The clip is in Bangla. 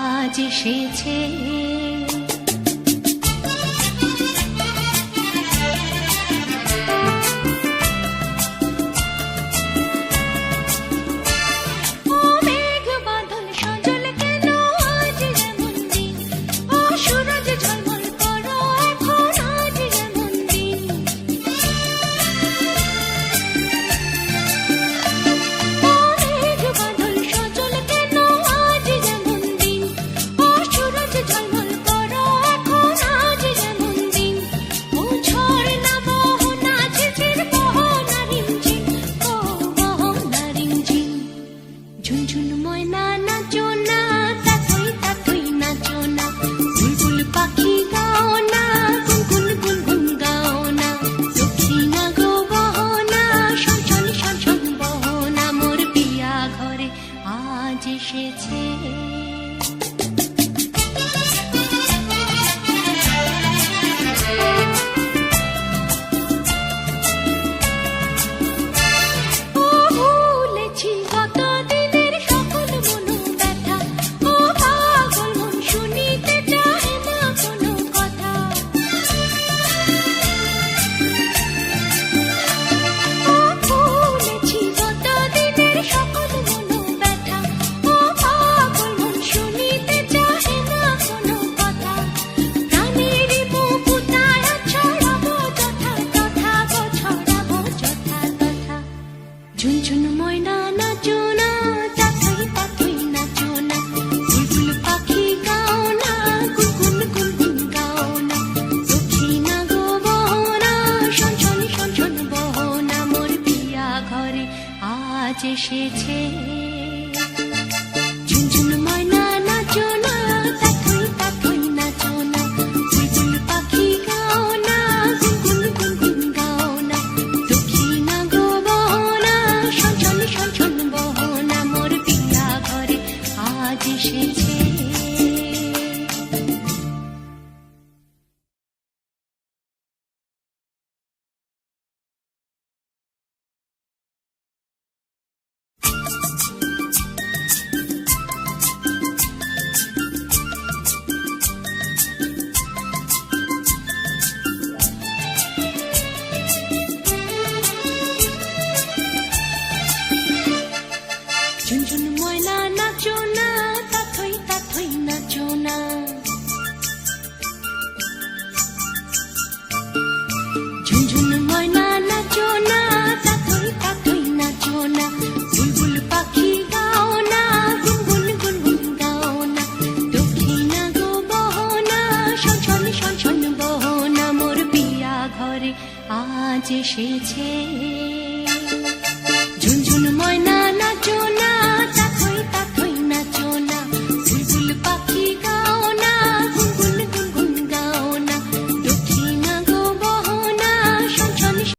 আজ এসেছে। এসেছে ঝুনঝুন ময়না নাচো না, তাথই তাথই নাচো না, বুলবুল পাখি গাও না, গুনগুন গুনগুন গাও না, দক্ষিণা গো বহনা, শনশন শনশন বহনা, মোর পিয়া ঘরে আজ এসেছে। ঝুনঝুন ময়না নাচো না, তাথই তাথই নাচো না, ঝুনঝুন ময়না নাচো না, তাথই তাথই নাচো না, বুলবুল পাখি গাও না, গুনগুন গুনগুন গাও না, দক্ষিণা গো বহনা, শনশন শনশন বহনা, মোর পিয়া ঘরে আজ এসেছে। ঝুনঝুন ময়না